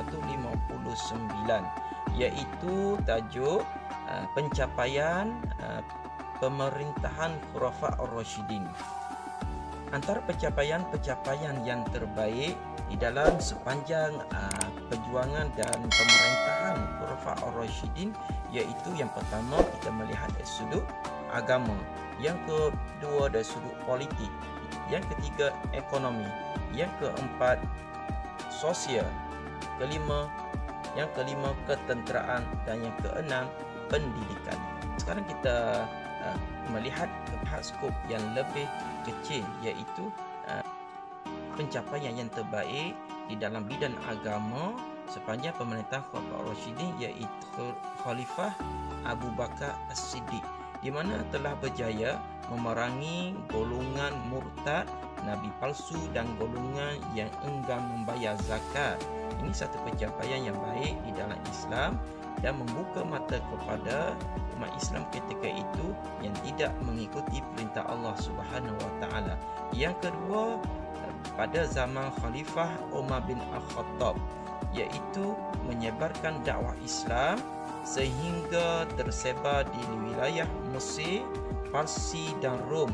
1959, iaitu tajuk pencapaian pemerintahan Khulafa' ar-Rasyidin. Antara pencapaian-pencapaian yang terbaik di dalam sepanjang perjuangan dan pemerintahan Khulafa' ar-Rasyidin, iaitu yang pertama kita melihat dari sudut agama, yang kedua dari sudut politik, yang ketiga ekonomi, yang keempat sosial, yang kelima ketenteraan, dan yang keenam pendidikan. Sekarang kita melihat skop yang lebih kecil, iaitu pencapaian yang terbaik di dalam bidang agama sepanjang pemerintahan Khulafa' ar-Rasyidin, iaitu Khalifah Abu Bakar As-Siddiq, di mana telah berjaya memerangi golongan murtad, nabi palsu dan golongan yang enggan membayar zakat. Ini satu pencapaian yang baik di dalam Islam dan membuka mata kepada umat Islam ketika itu yang tidak mengikuti perintah Allah Subhanahu wa taala. Yang kedua, pada zaman Khalifah Umar bin Al-Khattab, iaitu menyebarkan dakwah Islam sehingga tersebar di wilayah Mesir, Parsi dan Rom.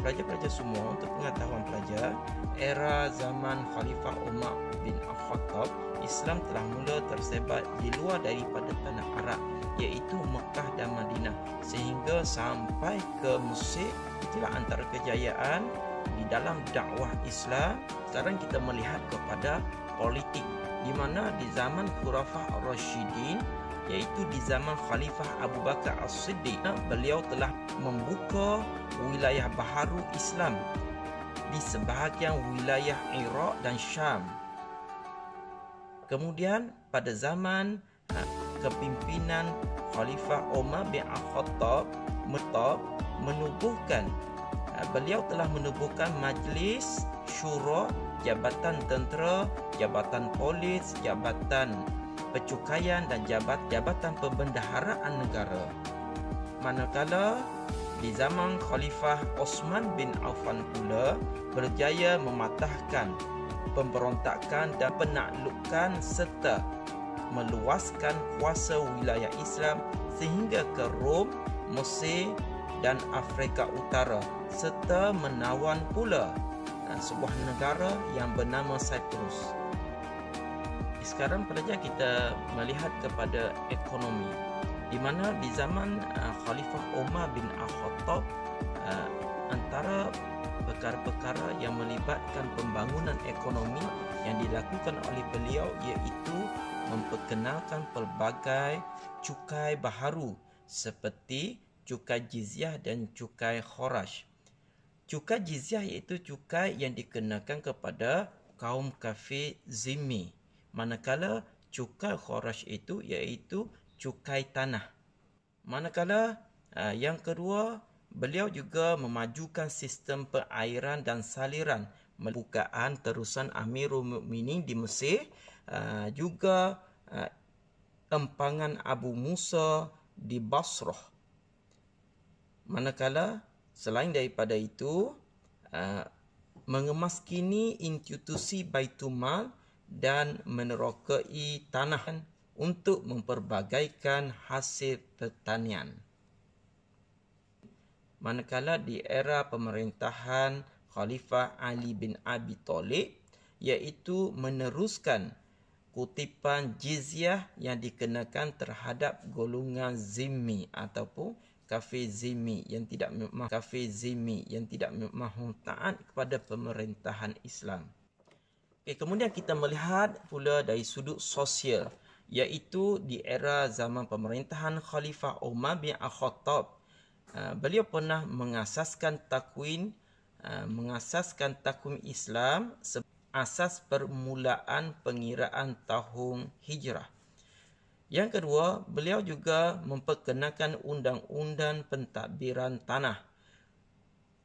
Pelajar-pelajar semua, untuk pengetahuan pelajar, era zaman Khalifah Umar bin Al-Khattab, Islam telah mula tersebar di luar daripada tanah Arab, iaitu Mekah dan Madinah, sehingga sampai ke Mesir. Itulah antara kejayaan di dalam dakwah Islam. Sekarang kita melihat kepada politik, di mana di zaman Khulafa' ar-Rasyidin, iaitu di zaman Khalifah Abu Bakar As-Siddiq, beliau telah membuka wilayah baharu Islam di sebahagian wilayah Iraq dan Syam. Kemudian pada zaman kepimpinan Khalifah Umar bin Al-Khattab, beliau telah menubuhkan majlis syura, jabatan tentera, jabatan polis, jabatan pencukaian dan jabatan pembendaharaan negara. Manakala di zaman Khalifah Osman bin Affan pula berjaya mematahkan pemberontakan dan penaklukan serta meluaskan kuasa wilayah Islam sehingga ke Rom, Mesir dan Afrika Utara, serta menawan pula sebuah negara yang bernama Cyprus. Sekarang pelajar kita melihat kepada ekonomi, di mana di zaman Khalifah Umar bin Al-Khattab, antara perkara-perkara yang melibatkan pembangunan ekonomi yang dilakukan oleh beliau iaitu memperkenalkan pelbagai cukai baharu seperti cukai jizyah dan cukai kharaj. Cukai jizyah iaitu cukai yang dikenakan kepada kaum kafir zimmi, manakala cukai kharaj itu iaitu cukai tanah. Manakala yang kedua, beliau juga memajukan sistem perairan dan saliran, pembukaan terusan Amirul Mukminin di Mesir, juga empangan Abu Musa di Basrah. Manakala selain daripada itu, mengemaskini institusi Baitul Mal dan menerokai tanah untuk memperbagaikan hasil pertanian. Manakala di era pemerintahan Khalifah Ali bin Abi Thalib, iaitu meneruskan kutipan jizyah yang dikenakan terhadap golongan zimmi ataupun kafir zimmi yang tidak mahu taat kepada pemerintahan Islam. Kemudian kita melihat pula dari sudut sosial, iaitu di era zaman pemerintahan Khalifah Umar bin Al-Khattab, beliau pernah mengasaskan takwin Islam sebagai asas permulaan pengiraan tahun hijrah. Yang kedua, beliau juga memperkenalkan undang-undang pentadbiran tanah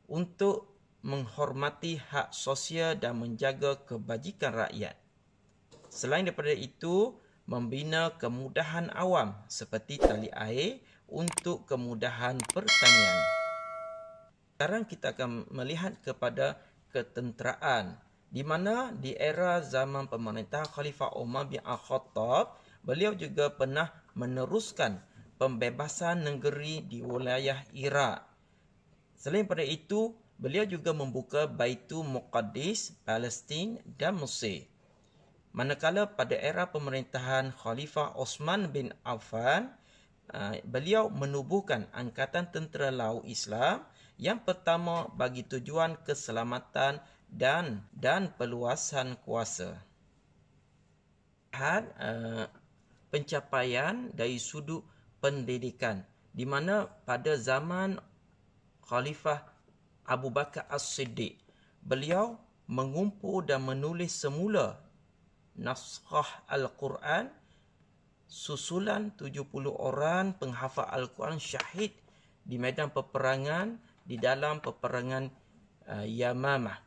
untuk menghormati hak sosial dan menjaga kebajikan rakyat. Selain daripada itu, membina kemudahan awam seperti tali air untuk kemudahan pertanian. Sekarang kita akan melihat kepada ketenteraan, di mana di era zaman pemerintah Khalifah Umar bin Al-Khattab, beliau juga pernah meneruskan pembebasan negeri di wilayah Iraq. Selain pada itu, beliau juga membuka Baitul Muqaddis, Palestin dan Mesir. Manakala pada era pemerintahan Khalifah Osman bin Affan, beliau menubuhkan Angkatan Tentera Laut Islam yang pertama bagi tujuan keselamatan dan perluasan kuasa. Pencapaian dari sudut pendidikan, di mana pada zaman Khalifah Abu Bakar As-Siddiq, beliau mengumpul dan menulis semula naskah Al-Quran, susulan 70 orang penghafal Al-Quran syahid di medan peperangan di dalam peperangan Yamamah.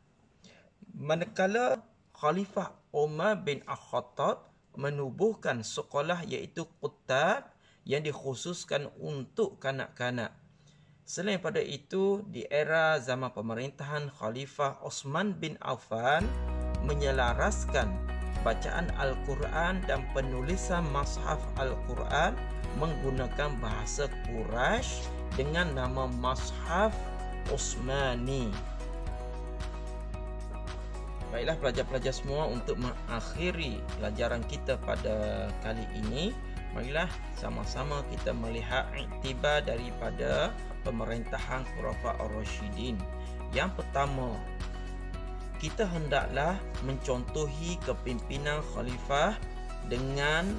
Manakala Khalifah Umar bin Al-Khattab menubuhkan sekolah iaitu Qutab yang dikhususkan untuk kanak-kanak. Selain pada itu, di era zaman pemerintahan Khalifah Osman bin Affan menyelaraskan bacaan Al-Quran dan penulisan Mashaf Al-Quran menggunakan bahasa Quraisy dengan nama Mashaf Osmani. Baiklah pelajar-pelajar semua, untuk mengakhiri pelajaran kita pada kali ini, marilah sama-sama kita melihat iktibar daripada pemerintahan Khulafa' Ar-Rasyidin. Yang pertama, kita hendaklah mencontohi kepimpinan khalifah dengan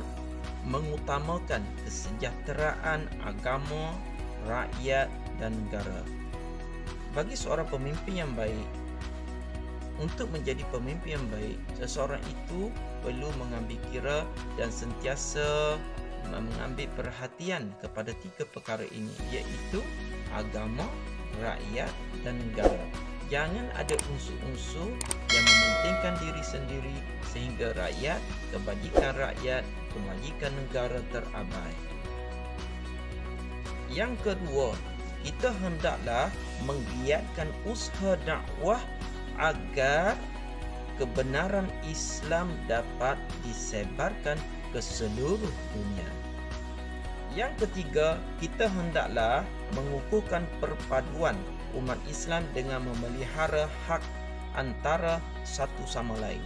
mengutamakan kesejahteraan agama, rakyat dan negara. Bagi seorang pemimpin yang baik, untuk menjadi pemimpin yang baik, seseorang itu perlu mengambil kira dan sentiasa mengambil perhatian kepada 3 perkara ini, iaitu agama, rakyat dan negara. Jangan ada unsur-unsur yang mementingkan diri sendiri sehingga rakyat, kebajikan negara terabai. Yang kedua, kita hendaklah menggiatkan usaha dakwah agar kebenaran Islam dapat disebarkan ke seluruh dunia. Yang ketiga, kita hendaklah mengukuhkan perpaduan umat Islam dengan memelihara hak antara satu sama lain.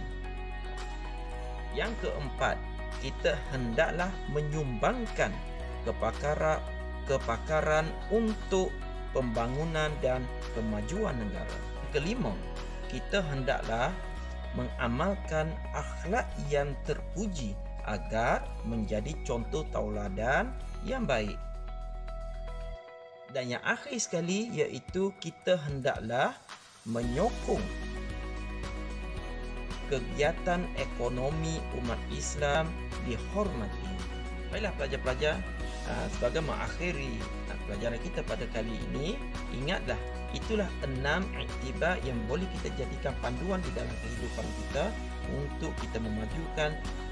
Yang keempat, kita hendaklah menyumbangkan kepakaran untuk pembangunan dan kemajuan negara. Kelima, kita hendaklah mengamalkan akhlak yang terpuji agar menjadi contoh tauladan yang baik. Dan yang akhir sekali, iaitu kita hendaklah menyokong kegiatan ekonomi umat Islam dihormati. Baiklah pelajar-pelajar, sebagai mengakhiri pelajaran kita pada kali ini, ingatlah itulah 6 iktibar yang boleh kita jadikan panduan di dalam kehidupan kita untuk kita memajukan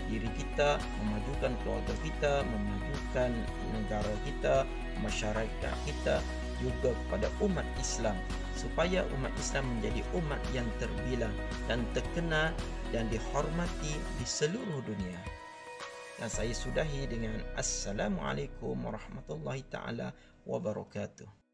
diri kita, memajukan keluarga kita, memajukan negara kita, masyarakat kita, juga kepada umat Islam, supaya umat Islam menjadi umat yang terbilang dan terkenal dan dihormati di seluruh dunia. Dan saya sudahi dengan Assalamualaikum warahmatullahi taala wabarakatuh.